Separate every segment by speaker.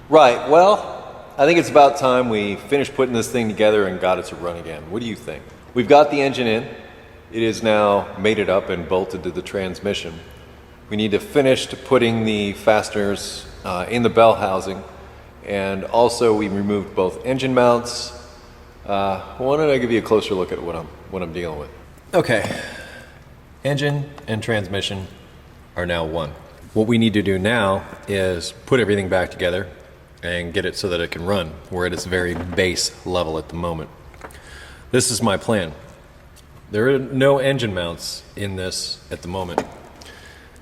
Speaker 1: Right, well, I think it's about time we finished putting this thing together and got it to run again. What do you think? We've got the engine in. It is now mated up and bolted to the transmission. We need to finish putting the fasteners in the bell housing, and also we removed both engine mounts. Why don't I give you a closer look at what I'm dealing with. Okay, engine and transmission are now one. What we need to do now is put everything back together and get it so that it can run. We're at its very base level at the moment. This is my plan. There are no engine mounts in this at the moment.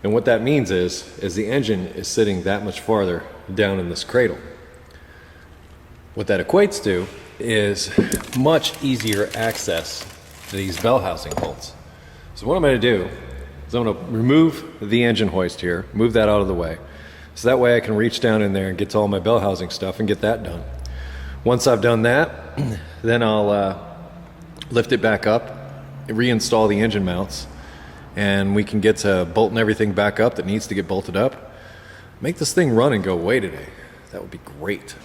Speaker 1: And what that means is the engine is sitting that much farther down in this cradle. What that equates to is much easier access to these bell housing bolts. So what I'm going to do is I'm going to remove the engine hoist here, move that out of the way, so that way I can reach down in there and get to all my bell housing stuff and get that done. Once I've done that, then I'll lift it back up, reinstall the engine mounts, and we can get to bolting everything back up that needs to get bolted up. Make this thing run and go away today. That would be great.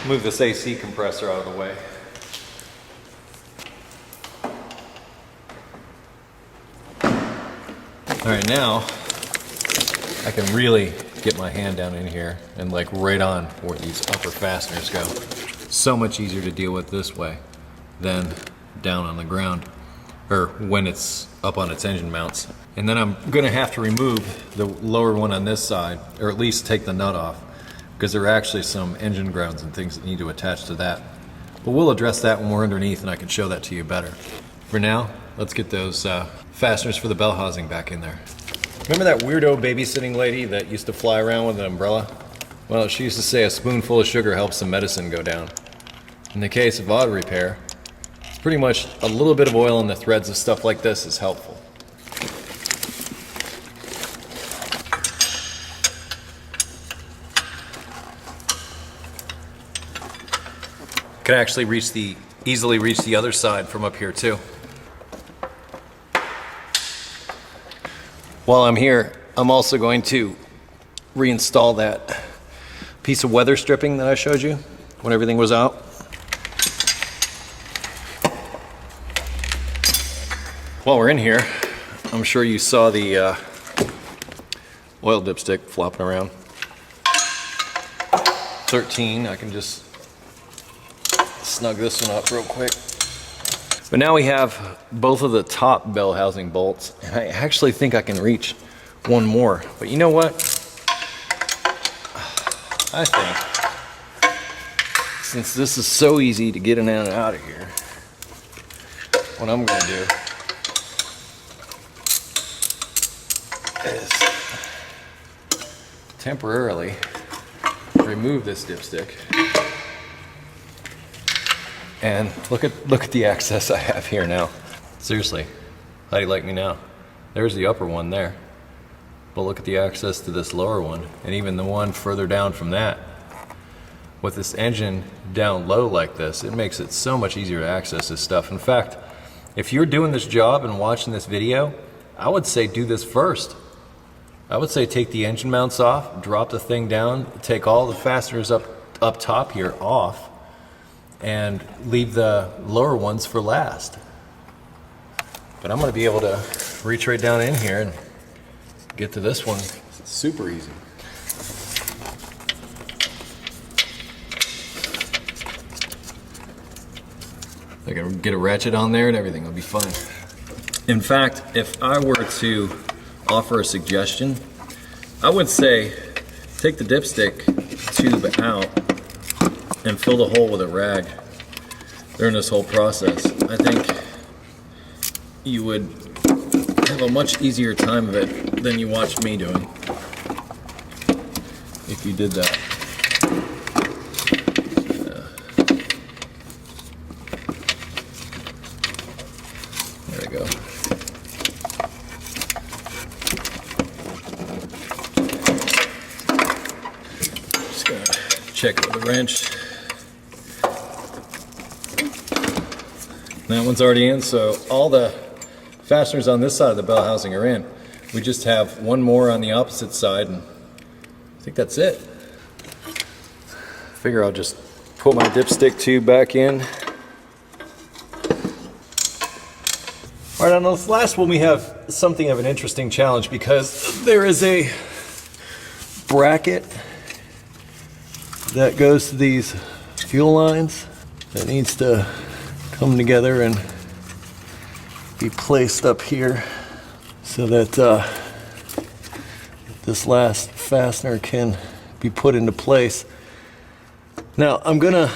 Speaker 1: Move this AC compressor out of the way. All right, now I can really get my hand down in here and like right on where these upper fasteners go. So much easier to deal with this way than down on the ground, or when it's up on its engine mounts. And then I'm gonna have to remove the lower one on this side, or at least take the nut off, because there are actually some engine grounds and things that need to attach to that. But we'll address that when we're underneath and I can show that to you better. For now, let's get those fasteners for the bell housing back in there. Remember that weirdo babysitting lady that used to fly around with an umbrella? Well, she used to say a spoonful of sugar helps the medicine go down. In the case of auto repair, it's pretty much a little bit of oil in the threads of stuff like this is helpful. Can actually easily reach the other side from up here too. While I'm here, I'm also going to reinstall that piece of weather stripping that I showed you when everything was out. While we're in here, I'm sure you saw the oil dipstick flopping around. 13, I can just snug this one up real quick. But now we have both of the top bell housing bolts, and I actually think I can reach one more. But you know what? I think since this is so easy to get in and out of here, what I'm going to do is temporarily remove this dipstick. And look at the access I have here now. Seriously, how do you like me now? There's the upper one there. But look at the access to this lower one, and even the one further down from that. With this engine down low like this, it makes it so much easier to access this stuff. In fact, if you're doing this job and watching this video, I would say do this first. I would say take the engine mounts off, drop the thing down, take all the fasteners up top here off, and leave the lower ones for last. But I'm going to be able to reach right down in here and get to this one super easy. I can get a ratchet on there and everything will be fine. In fact, if I were to offer a suggestion, I would say take the dipstick tube out and fill the hole with a rag during this whole process. I think you would have a much easier time of it than you watched me doing if you did that. There we go. Just gonna check it with a wrench. That one's already in, so all the fasteners on this side of the bell housing are in. We just have one more on the opposite side, and I think that's it. Figure I'll just put my dipstick tube back in. All right, on this last one we have something of an interesting challenge because there is a bracket that goes to these fuel lines that needs to come together and be placed up here so that this last fastener can be put into place. Now I'm gonna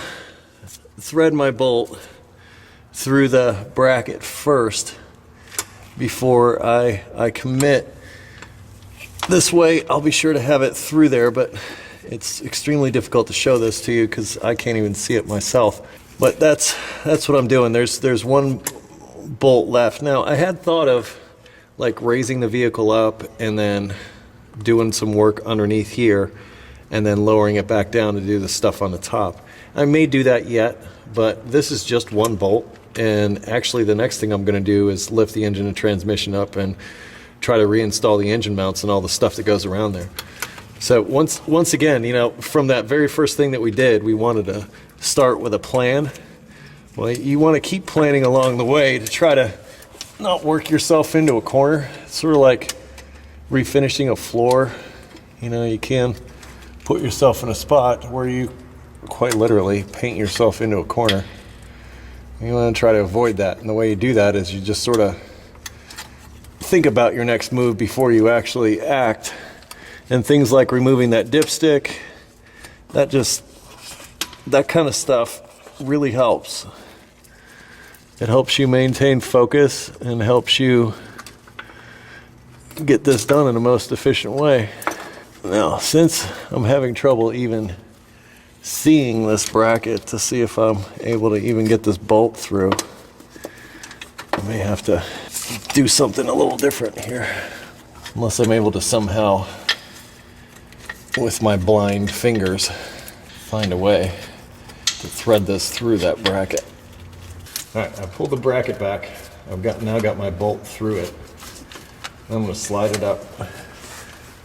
Speaker 1: thread my bolt through the bracket first before I commit. This way I'll be sure to have it through there, but it's extremely difficult to show this to you because I can't even see it myself. But that's what I'm doing. There's one bolt left. Now I had thought of like raising the vehicle up and then doing some work underneath here and then lowering it back down to do the stuff on the top. I may do that yet, but this is just one bolt, and actually the next thing I'm going to do is lift the engine and transmission up and try to reinstall the engine mounts and all the stuff that goes around there. So once again, you know, from that very first thing that we did, we wanted to start with a plan. Well, you want to keep planning along the way to try to not work yourself into a corner. It's sort of like refinishing a floor. You know, you can put yourself in a spot where you quite literally paint yourself into a corner. You want to try to avoid that, and the way you do that is you just sort of think about your next move before you actually act. And things like removing that dipstick, that kind of stuff really helps. It helps you maintain focus and helps you get this done in the most efficient way. Now, since I'm having trouble even seeing this bracket to see if I'm able to even get this bolt through, I may have to do something a little different here. Unless I'm able to somehow, with my blind fingers, find a way to thread this through that bracket. All right, I pulled the bracket back. I've now got my bolt through it. I'm going to slide it up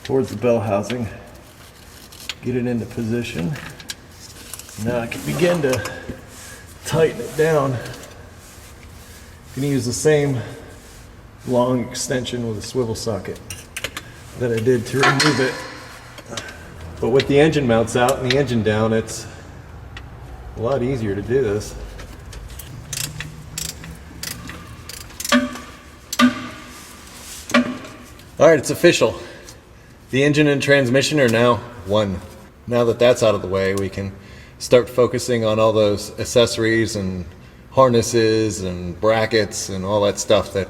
Speaker 1: towards the bell housing, get it into position. Now I can begin to tighten it down. I'm going to use the same long extension with a swivel socket that I did to remove it. But with the engine mounts out and the engine down, it's a lot easier to do this. All right, it's official. The engine and transmission are now one. Now that that's out of the way, we can start focusing on all those accessories and harnesses and brackets and all that stuff that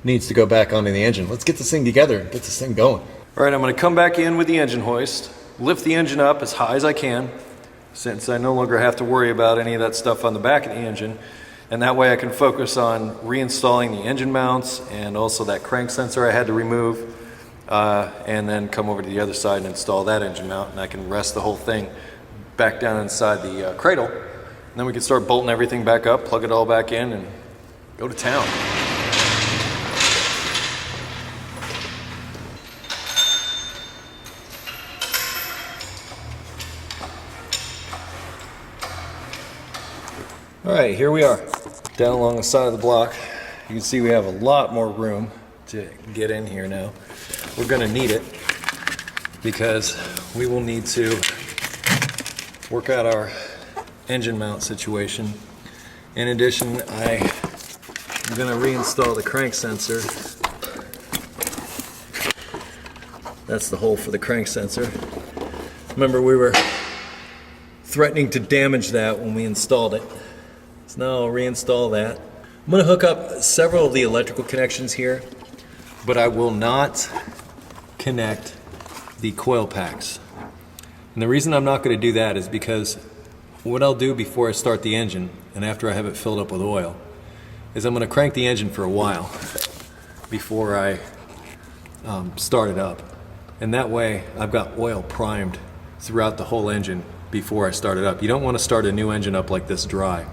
Speaker 1: needs to go back onto the engine. Let's get this thing together and get this thing going. All right, I'm going to come back in with the engine hoist, lift the engine up as high as I can, since I no longer have to worry about any of that stuff on the back of the engine. And that way I can focus on reinstalling the engine mounts and also that crank sensor I had to remove, and then come over to the other side and install that engine mount, and I can rest the whole thing back down inside the cradle. And then we can start bolting everything back up, plug it all back in, and go to town. All right, here we are, down along the side of the block. You can see we have a lot more room to get in here now. We're gonna need it because we will need to work out our engine mount situation. In addition, I'm gonna reinstall the crank sensor. That's the hole for the crank sensor. Remember, we were threatening to damage that when we installed it. So now I'll reinstall that. I'm going to hook up several of the electrical connections here, but I will not connect the coil packs. And the reason I'm not going to do that is because what I'll do before I start the engine and after I have it filled up with oil is I'm going to crank the engine for a while before I start it up. And that way I've got oil primed throughout the whole engine before I start it up. You don't want to start a new engine up like this dry.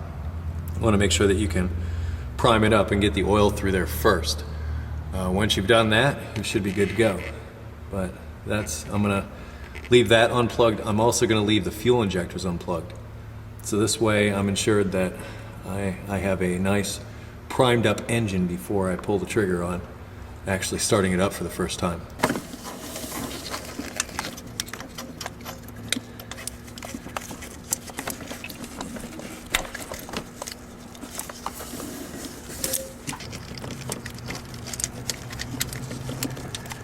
Speaker 1: You want to make sure that you can prime it up and get the oil through there first. Once you've done that, you should be good to go. But I'm gonna leave that unplugged. I'm also gonna leave the fuel injectors unplugged. So this way I'm ensured that I have a nice primed up engine before I pull the trigger on actually starting it up for the first time.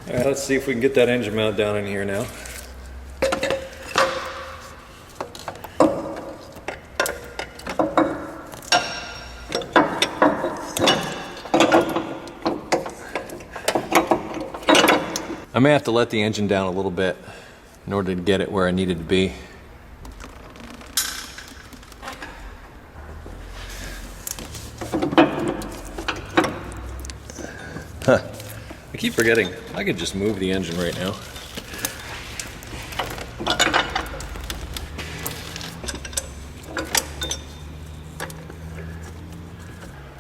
Speaker 1: All right, let's see if we can get that engine mount down in here now. I may have to let the engine down a little bit in order to get it where I need it to be. Huh. I keep forgetting, I could just move the engine right now.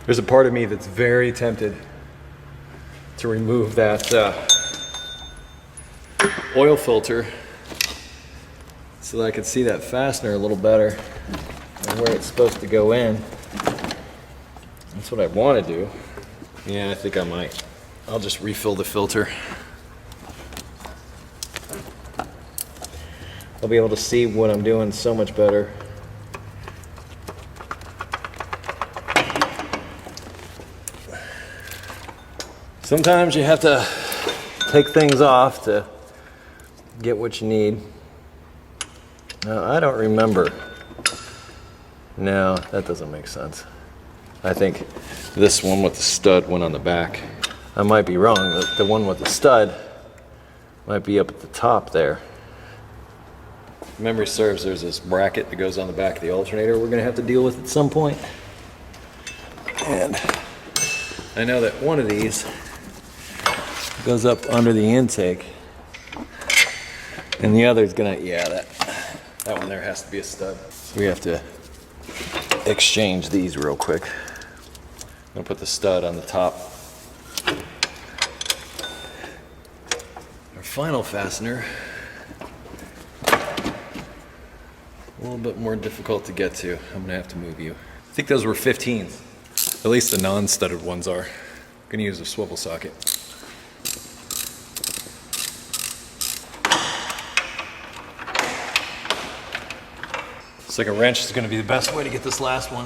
Speaker 1: There's a part of me that's very tempted to remove that oil filter so that I could see that fastener a little better and where it's supposed to go in. That's what I want to do. Yeah, I think I might. I'll just refill the filter. I'll be able to see what I'm doing so much better. Sometimes you have to take things off to get what you need. Now, I don't remember. No, that doesn't make sense. I think this one with the stud went on the back. I might be wrong. The one with the stud might be up at the top there. If memory serves, there's this bracket that goes on the back of the alternator we're going to have to deal with at some point. And I know that one of these goes up under the intake, and the other is gonna, yeah, that one there has to be a stud. So we have to exchange these real quick. I'm gonna put the stud on the top. Our final fastener, a little bit more difficult to get to. I'm gonna have to move you. I think those were 15s. At least the non-studded ones are. I'm gonna use a swivel socket. Looks like a wrench is going to be the best way to get this last one.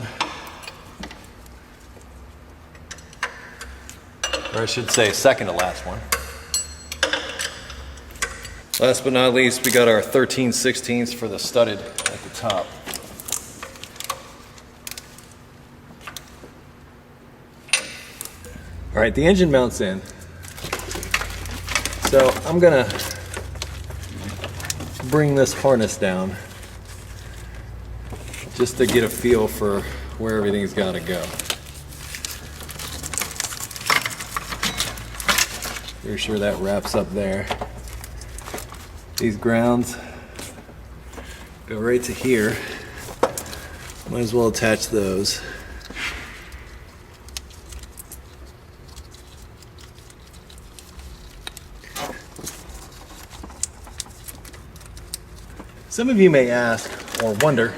Speaker 1: Or I should say second to last one. Last but not least, we got our 13/16 for the studded at the top. All right, the engine mounts in. So I'm gonna bring this harness down just to get a feel for where everything's got to go. Pretty sure that wraps up there. These grounds go right to here. Might as well attach those. Some of you may ask or wonder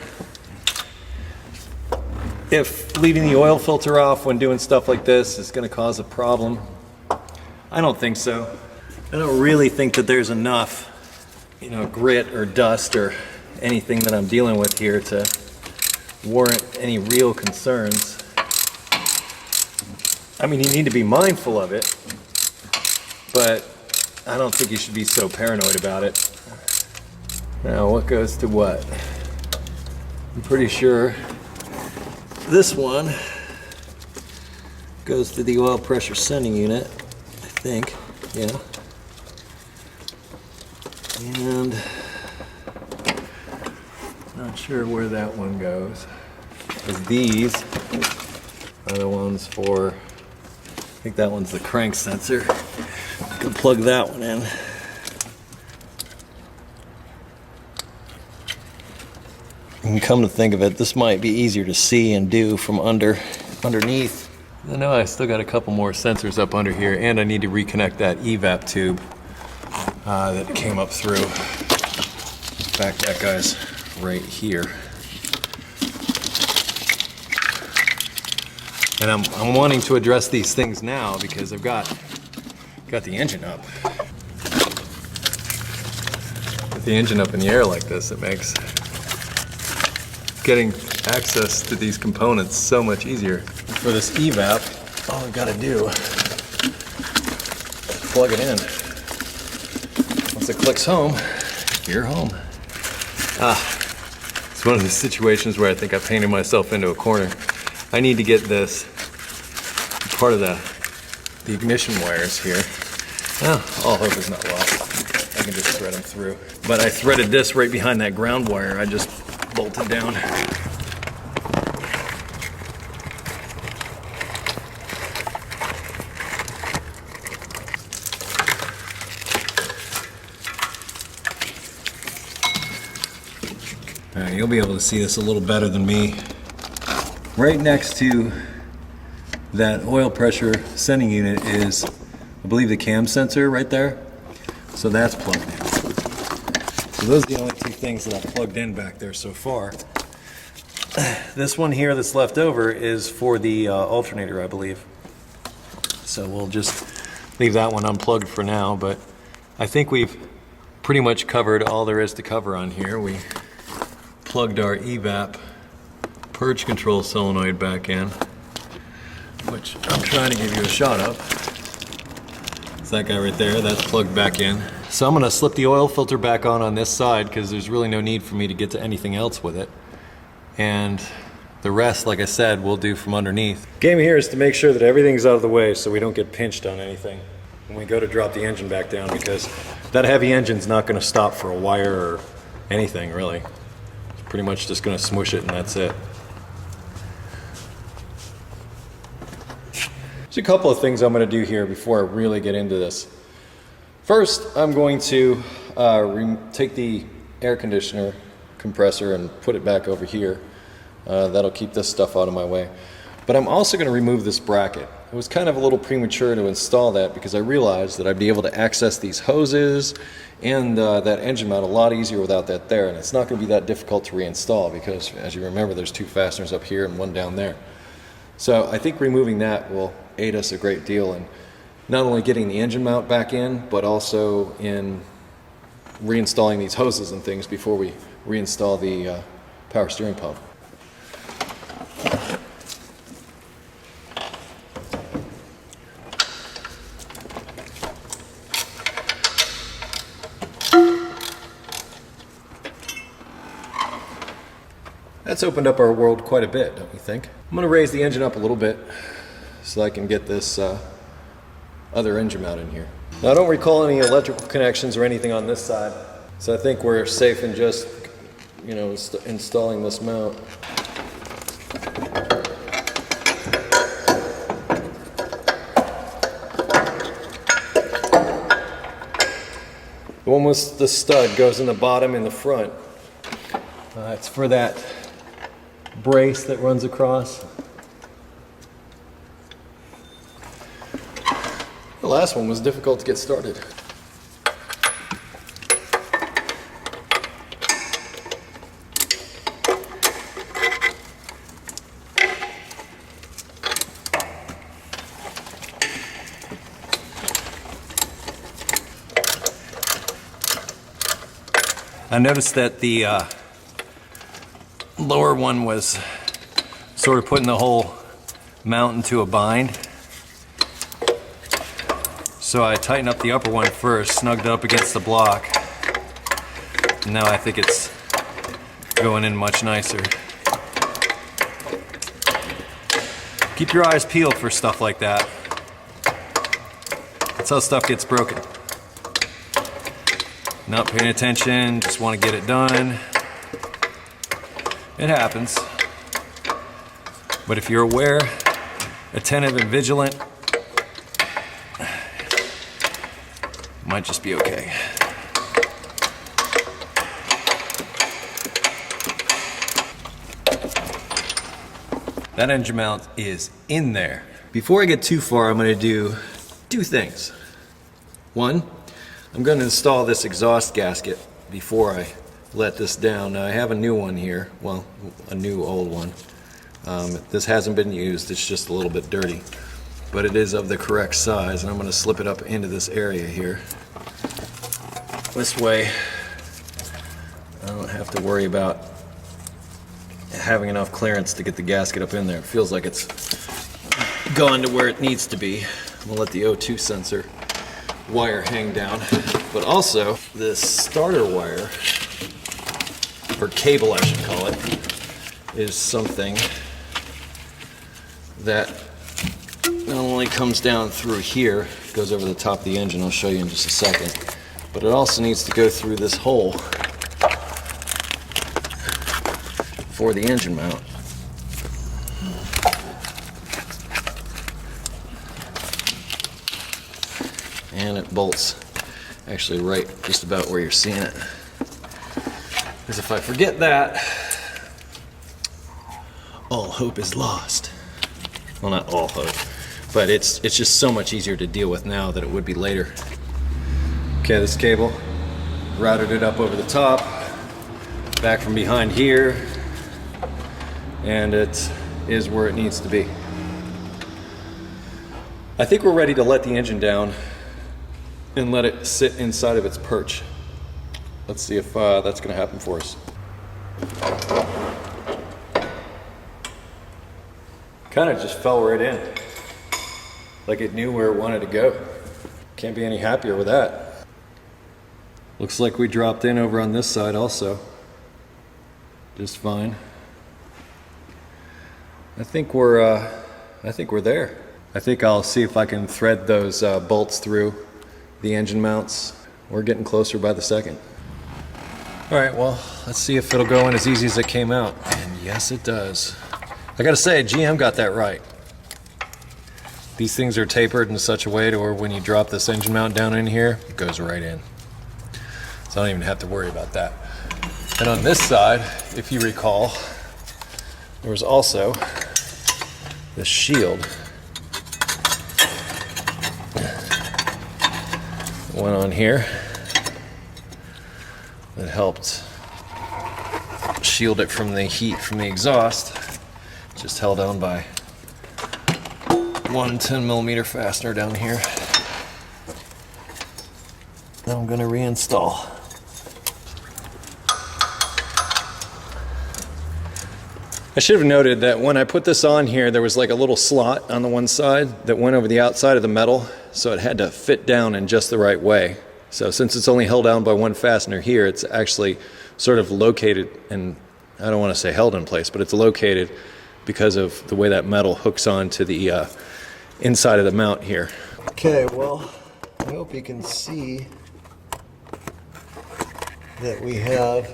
Speaker 1: if leaving the oil filter off when doing stuff like this is going to cause a problem. I don't think so. I don't really think that there's enough, grit or dust or anything that I'm dealing with here to warrant any real concerns. I mean, you need to be mindful of it, but I don't think you should be so paranoid about it. Now, what goes to what? I'm pretty sure this one goes to the oil pressure sending unit, I think, yeah. And not sure where that one goes, because these are the ones for, I think that one's the crank sensor. You can plug that one in. And come to think of it, this might be easier to see and do from underneath. I know I still got a couple more sensors up under here, and I need to reconnect that evap tube that came up through. In fact, that guy's right here. And I'm wanting to address these things now because I've got the engine up. With the engine up in the air like this, it makes getting access to these components so much easier. For this evap, all I've got to do is plug it in. Once it clicks home, you're home. It's one of those situations where I think I painted myself into a corner. I need to get this part of the ignition wires here. All hope is not lost. I can just thread them through. But I threaded this right behind that ground wire I just bolted down. Alright, you'll be able to see this a little better than me. Right next to that oil pressure sending unit is, I believe, the cam sensor right there. So that's plugged in. So those are the only two things that I've plugged in back there so far. This one here that's left over is for the alternator, I believe. So we'll just leave that one unplugged for now, but I think we've pretty much covered all there is to cover on here. We plugged our evap purge control solenoid back in, which I'm trying to give you a shot of. It's that guy right there, that's plugged back in. So I'm gonna slip the oil filter back on this side because there's really no need for me to get to anything else with it. And the rest, like I said, we'll do from underneath. Game here is to make sure that everything's out of the way so we don't get pinched on anything when we go to drop the engine back down, because that heavy engine's not gonna stop for a wire or anything really. It's pretty much just gonna smush it and that's it. There's a couple of things I'm going to do here before I really get into this. First, I'm going to take the air conditioner compressor and put it back over here. That'll keep this stuff out of my way. But I'm also going to remove this bracket. It was kind of a little premature to install that because I realized that I'd be able to access these hoses and that engine mount a lot easier without that there. And it's not going to be that difficult to reinstall because, as you remember, there's two fasteners up here and one down there. So I think removing that will aid us a great deal in not only getting the engine mount back in, but also in reinstalling these hoses and things before we reinstall the power steering pump. That's opened up our world quite a bit, don't you think? I'm going to raise the engine up a little bit so I can get this other engine mount in here. Now, I don't recall any electrical connections or anything on this side, so I think we're safe in just, you know, installing this mount. The one with the stud goes in the bottom and the front. It's for that brace that runs across. The last one was difficult to get started. I noticed that the lower one was sort of putting the whole mount into a bind. So I tightened up the upper one first, snugged it up against the block. And now I think it's going in much nicer. Keep your eyes peeled for stuff like that. That's how stuff gets broken. Not paying attention, just want to get it done. It happens. But if you're aware, attentive, and vigilant, it might just be okay. That engine mount is in there. Before I get too far, I'm going to do two things. One, I'm going to install this exhaust gasket before I let this down. Now I have a new one here, well, a new old one. This hasn't been used, it's just a little bit dirty, but it is of the correct size, and I'm going to slip it up into this area here. This way I don't have to worry about having enough clearance to get the gasket up in there. It feels like it's gone to where it needs to be. I'm going to let the O2 sensor wire hang down, but also this starter wire, or cable I should call it, is something that not only comes down through here, goes over the top of the engine, I'll show you in just a second, but it also needs to go through this hole for the engine mount. And it bolts actually right just about where you're seeing it. Because if I forget that, all hope is lost. Well, not all hope, but it's just so much easier to deal with now than it would be later. Okay, this cable, routed it up over the top, back from behind here, and it is where it needs to be. I think we're ready to let the engine down and let it sit inside of its perch. Let's see if that's going to happen for us. Kind of just fell right in, like it knew where it wanted to go. Can't be any happier with that. Looks like we dropped in over on this side also, just fine. I think we're there. I think I'll see if I can thread those bolts through the engine mounts. We're getting closer by the second. All right, well, let's see if it'll go in as easy as it came out. And yes, it does. I gotta say, GM got that right. These things are tapered in such a way to where when you drop this engine mount down in here, it goes right in. So I don't even have to worry about that. And on this side, if you recall, there was also this shield went on here that helped shield it from the heat from the exhaust. Just held on by one 10mm fastener down here. Now I'm going to reinstall. I should have noted that when I put this on here, there was like a little slot on the one side that went over the outside of the metal, so it had to fit down in just the right way. So since it's only held down by one fastener here, it's actually sort of located, and I don't want to say held in place, but it's located because of the way that metal hooks onto the inside of the mount here. Okay, well, I hope you can see that we have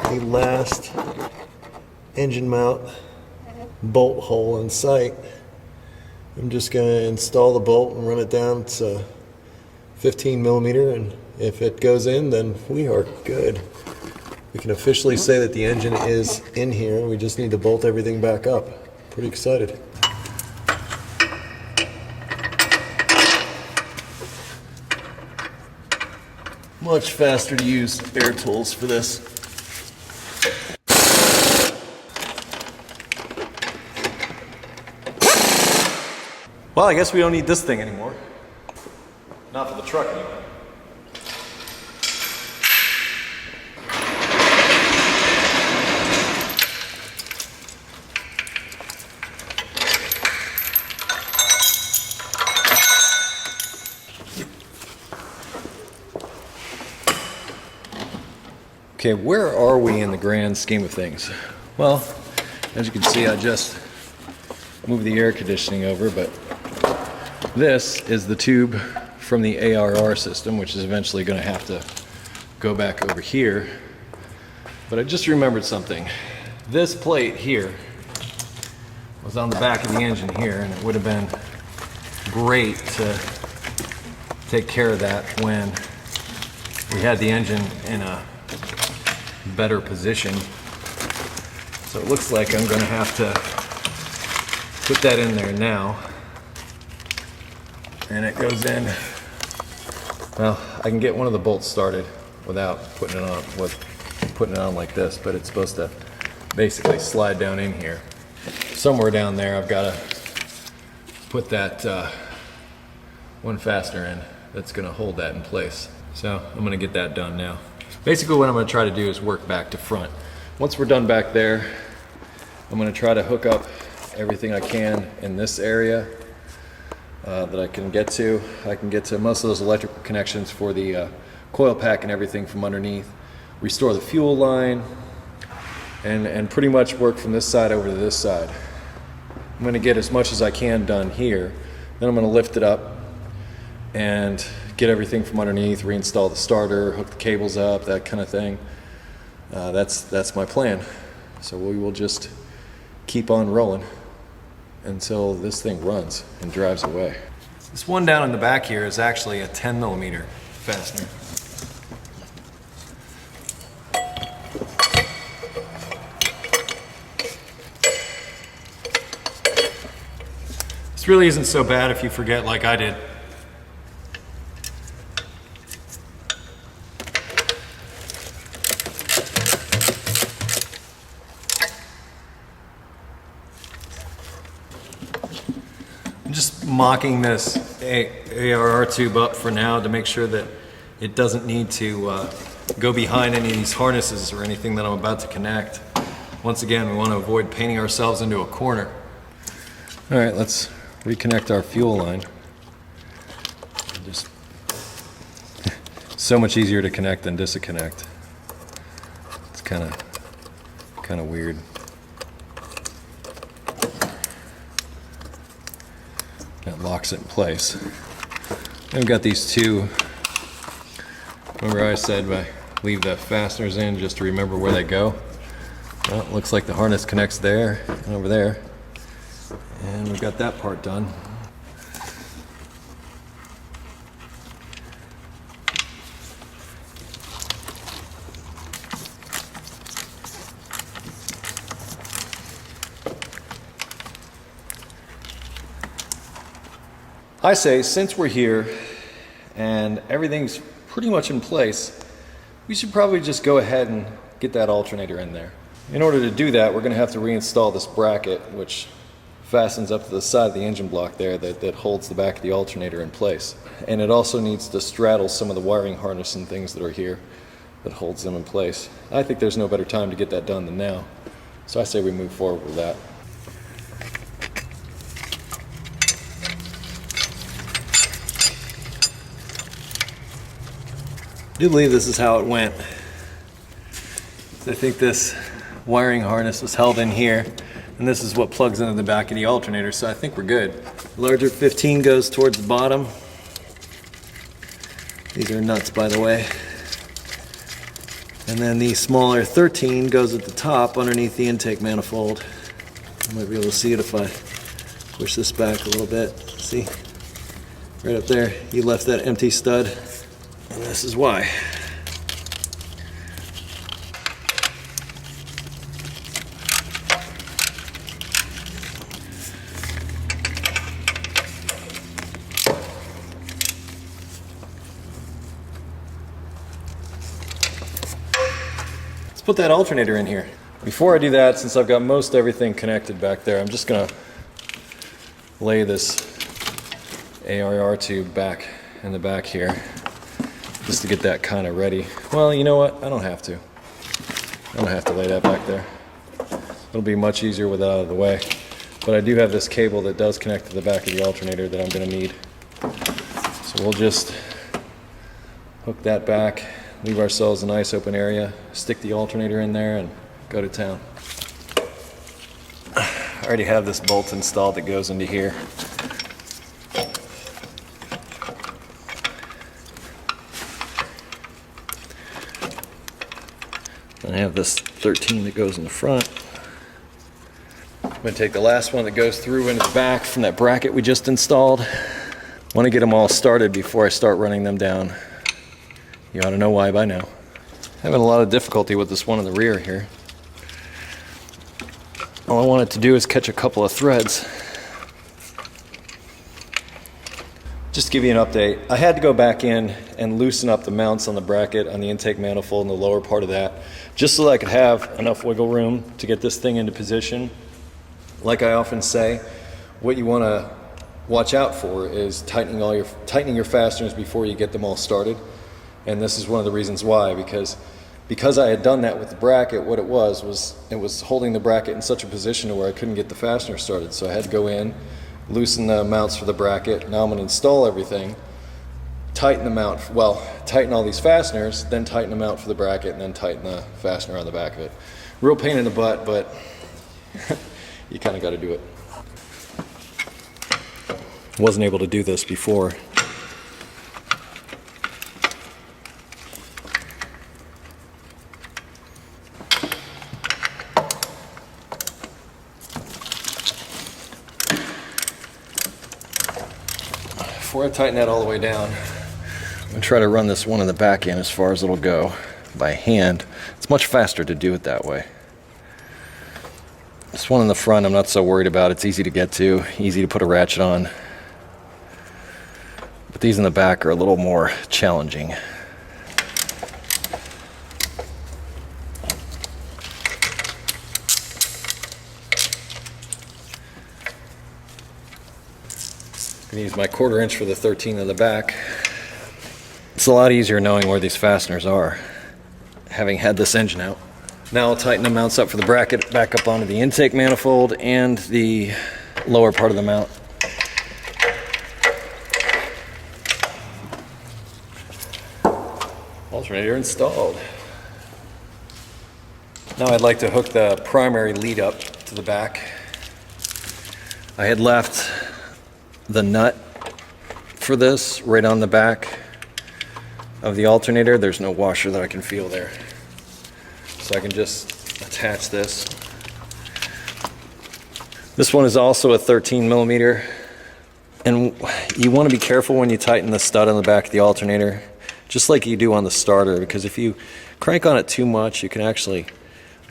Speaker 1: the last engine mount bolt hole in sight. I'm just going to install the bolt and run it down to 15mm, and if it goes in, then we are good. We can officially say that the engine is in here. We just need to bolt everything back up. Pretty excited. Much faster to use air tools for this. Well, I guess we don't need this thing anymore. Not for the truck anyway. Okay, where are we in the grand scheme of things? Well, as you can see, I just moved the air conditioning over, but this is the tube from the ARR system, which is eventually going to have to go back over here. But I just remembered something. This plate here was on the back of the engine here, and it would have been great to take care of that when we had the engine in a better position. So it looks like I'm going to have to Put that in there now. And it goes in. Well, I can get one of the bolts started without putting it on like this, but it's supposed to basically slide down in here. Somewhere down there I've got to put that one fastener in that's going to hold that in place. So I'm going to get that done now. Basically what I'm going to try to do is work back to front. Once we're done back there, I'm going to try to hook up everything I can in this area that I can get to. I can get to most of those electrical connections for the coil pack and everything from underneath, restore the fuel line, and pretty much work from this side over to this side. I'm going to get as much as I can done here. Then I'm going to lift it up and get everything from underneath, reinstall the starter, hook the cables up, that kind of thing. That's my plan. So we will just keep on rolling until this thing runs and drives away. This one down in the back here is actually a 10mm fastener. This really isn't so bad if you forget like I did. I'm just mocking this ARR tube up for now to make sure that it doesn't need to go behind any of these harnesses or anything that I'm about to connect. Once again, we want to avoid painting ourselves into a corner. All right, let's reconnect our fuel line. Just so much easier to connect than disconnect. It's kind of weird. That locks it in place. And we've got these two. Remember I said I leave the fasteners in just to remember where they go? Well, it looks like the harness connects there and over there. And we've got that part done. I say, since we're here and everything's pretty much in place, we should probably just go ahead and get that alternator in there. In order to do that, we're going to have to reinstall this bracket, which fastens up to the side of the engine block there that holds the back of the alternator in place. And it also needs to straddle some of the wiring harness and things that are here that holds them in place. I think there's no better time to get that done than now. So I say we move forward with that. I do believe this is how it went. I think this wiring harness was held in here, and this is what plugs into the back of the alternator, so I think we're good. Larger 15 goes towards the bottom. These are nuts, by the way. And then the smaller 13 goes at the top underneath the intake manifold. You might be able to see it if I push this back a little bit. See? Right up there, you left that empty stud, and this is why. Put that alternator in here. Before I do that, since I've got most everything connected back there, I'm just gonna lay this ARR tube back in the back here just to get that kind of ready. Well, you know what? I don't have to. I don't have to lay that back there. It'll be much easier with it out of the way. But I do have this cable that does connect to the back of the alternator that I'm gonna need. So we'll just hook that back, leave ourselves a nice open area, stick the alternator in there, and go to town. I already have this bolt installed that goes into here. Then I have this 13 that goes in the front. I'm going to take the last one that goes through into the back from that bracket we just installed. I want to get them all started before I start running them down. You ought to know why by now. Having a lot of difficulty with this one in the rear here. All I want it to do is catch a couple of threads.
Speaker 2: Just to give you an update, I had to go back in and loosen up the mounts on the bracket on the intake manifold and the lower part of that, just so that I could have enough wiggle room to get this thing into position. Like I often say, what you want to watch out for is tightening your fasteners before you get them all started. And this is one of the reasons why, because I had done that with the bracket, what it was holding the bracket in such a position to where I couldn't get the fastener started. So I had to go in, loosen the mounts for the bracket. Now I'm going to install everything, tighten the mount, tighten all these fasteners, then tighten the mount for the bracket, and then tighten the fastener on the back of it. Real pain in the butt, but you kind of got to do it. Wasn't able to do this before. Before I tighten that all the way down, I'm going to try to run this one in the back end as far as it'll go by hand. It's much faster to do it that way. This one in the front I'm not so worried about. It's easy to get to, easy to put a ratchet on. But these in the back are a little more challenging. I'm going to use my 1/4 inch for the 13 in the back. It's a lot easier knowing where these fasteners are, having had this engine out. Now I'll tighten the mounts up for the bracket back up onto the intake manifold and the lower part of the mount. Alternator installed. Now I'd like to hook the primary lead up to the back. I had left the nut for this right on the back of the alternator. There's no washer that I can feel there, so I can just attach this. This one is also a 13 millimeter, and you want to be careful when you tighten the stud on the back of the alternator, just like you do on the starter, because if you crank on it too much, you can actually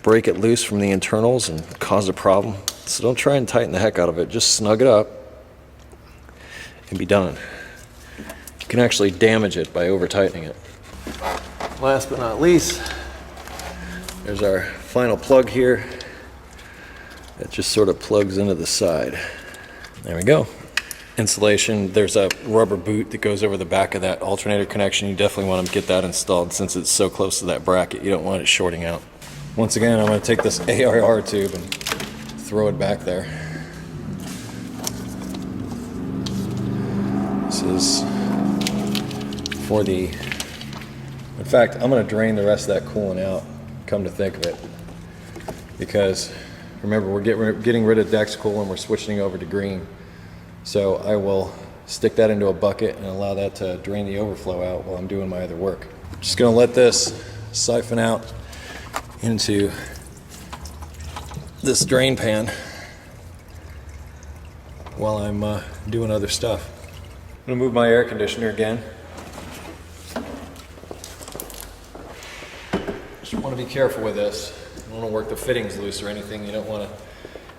Speaker 2: break it loose from the internals and cause a problem. So don't try and tighten the heck out of it. Just snug it up and be done. You can actually damage it by over tightening it. Last but not least, there's our final plug here. It just sort of plugs into the side. There we go. Insulation, there's a rubber boot that goes over the back of that alternator connection. You definitely want to get that installed since it's so close to that bracket. You don't want it shorting out. Once again, I'm going to take this ARR tube and throw it back there. This is for the, in fact, I'm going to drain the rest of that coolant out, come to think of it, because remember, we're getting rid of Dex coolant, we're switching over to green. So I will stick that into a bucket and allow that to drain the overflow out while I'm doing my other work. Just going to let this siphon out into this drain pan while I'm doing other stuff. I'm going to move my air conditioner again. Just want to be careful with this. You don't want to work the fittings loose or anything. You don't want to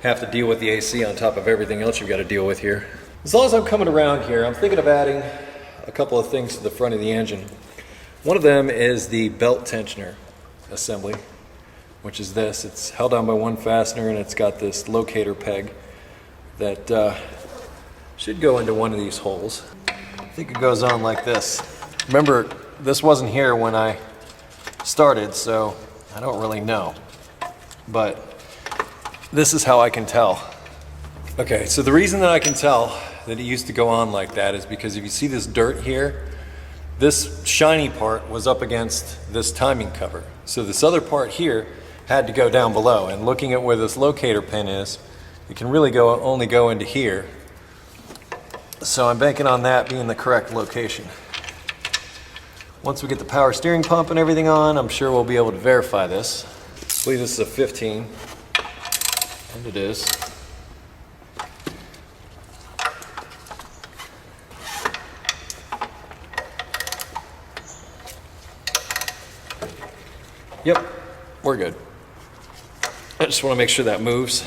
Speaker 2: have to deal with the AC on top of everything else you've got to deal with here. As long as I'm coming around here, I'm thinking of adding a couple of things to the front of the engine. One of them is the belt tensioner assembly, which is this. It's held on by one fastener and it's got this locator peg that should go into one of these holes. I think it goes on like this. Remember, this wasn't here when I started, so I don't really know. But this is how I can tell. Okay, so the reason that I can tell that it used to go on like that is because if you see this dirt here, this shiny part was up against this timing cover. So this other part here had to go down below, and looking at where this locator pin is, it can really only go into here. So I'm banking on that being the correct location. Once we get the power steering pump and everything on, I'm sure we'll be able to verify this. I believe this is a 15, and it is. Yep, we're good. I just want to make sure that moves.